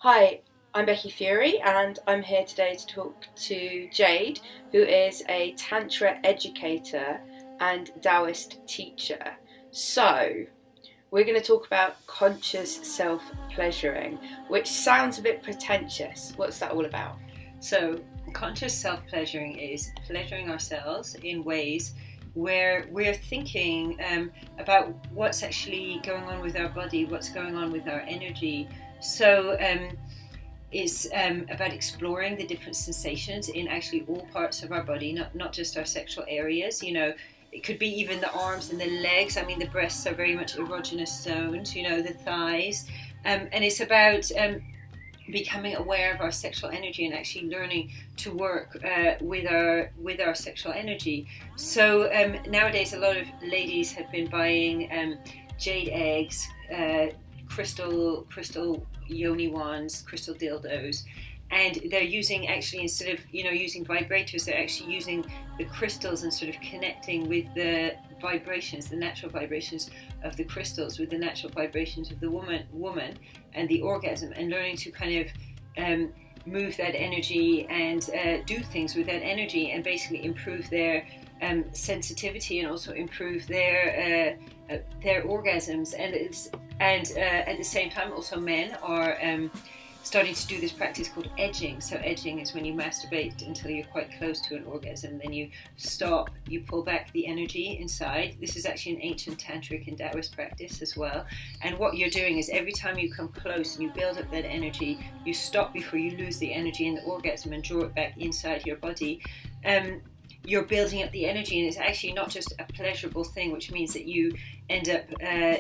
Hi, I'm Becky Fury and I'm here today to talk to Jade, who is a Tantra educator and Taoist teacher. So, we're going to talk about conscious self-pleasuring, which sounds a bit pretentious. What's that all about? So, conscious self-pleasuring is pleasuring ourselves in ways where we're thinking about what's actually going on with our body, what's going on with our energy. So it's about exploring the different sensations in actually all parts of our body, not just our sexual areas. It could be even the arms and the legs. I mean, the breasts are very much erogenous zones, the thighs. And it's about becoming aware of our sexual energy and actually learning to work with our sexual energy. So nowadays a lot of ladies have been buying jade eggs, crystal yoni wands, crystal dildos, and they're using, actually, instead of using vibrators, they're actually using the crystals and sort of connecting with the vibrations, the natural vibrations of the crystals, with the natural vibrations of the woman and the orgasm, and learning to kind of move that energy and do things with that energy, and basically improve their sensitivity and also improve their orgasms. And at the same time, also men are starting to do this practice called edging. So edging is when you masturbate until you're quite close to an orgasm, then you stop, you pull back the energy inside. This is actually an ancient tantric and Taoist practice as well. And what you're doing is every time you come close and you build up that energy, you stop before you lose the energy in the orgasm and draw it back inside your body. You're building up the energy, and it's actually not just a pleasurable thing, which means that you end up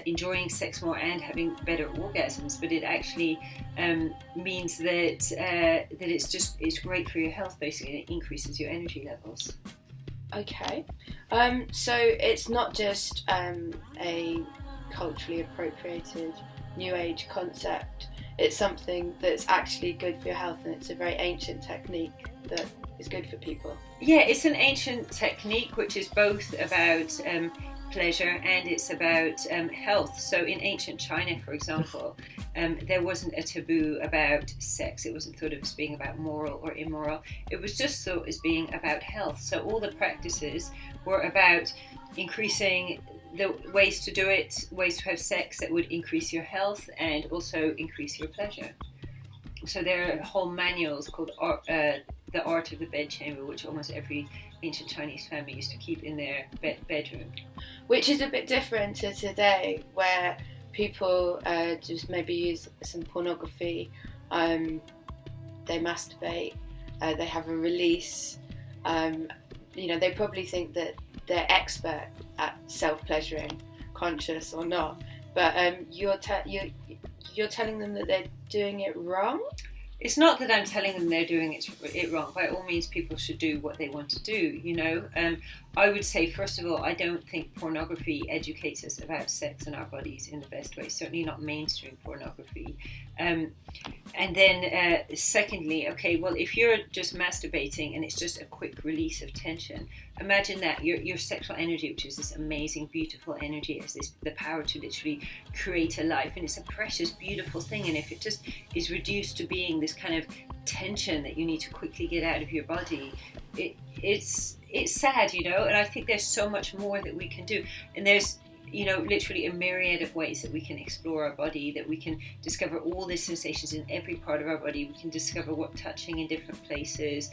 enjoying sex more and having better orgasms, but it actually means that it's great for your health, basically, and it increases your energy levels. Okay, so it's not just a culturally appropriated New Age concept. It's something that's actually good for your health, and it's a very ancient technique that is good for people. Yeah, it's an ancient technique which is both about pleasure and it's about health. So in ancient China, for example, there wasn't a taboo about sex. It wasn't thought of as being about moral or immoral. It was just thought as being about health. So all the practices were about increasing the ways to do it, ways to have sex that would increase your health and also increase your pleasure. So there are whole manuals called The Art of the Bedchamber, which almost every ancient Chinese family used to keep in their bedroom. Which is a bit different to today, where people just maybe use some pornography, they masturbate, they have a release. They probably think that they're expert at self-pleasuring, conscious or not. But you're telling them that they're doing it wrong? It's not that I'm telling them they're doing it wrong. By all means, people should do what they want to do, I would say, first of all, I don't think pornography educates us about sex and our bodies in the best way, certainly not mainstream pornography. And then secondly, okay, well, if you're just masturbating and it's just a quick release of tension, imagine that your sexual energy, which is this amazing, beautiful energy, has the power to literally create a life, and it's a precious, beautiful thing. And if it just is reduced to being this kind of tension that you need to quickly get out of your body, it's sad, and I think there's so much more that we can do, and there's literally a myriad of ways that we can explore our body, that we can discover all the sensations in every part of our body. We can discover what touching in different places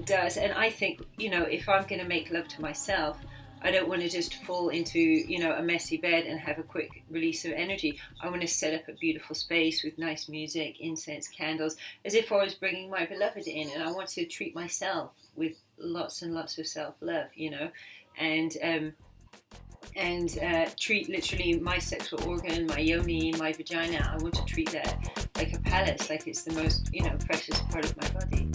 does. And I think if I'm going to make love to myself, I don't want to just fall into a messy bed and have a quick release of energy. I want to set up a beautiful space with nice music, incense, candles, as if I was bringing my beloved in, and I want to treat myself with lots and lots of self-love, and treat literally my sexual organ, my yoni, my vagina. I want to treat that like a palace, like it's the most precious part of my body.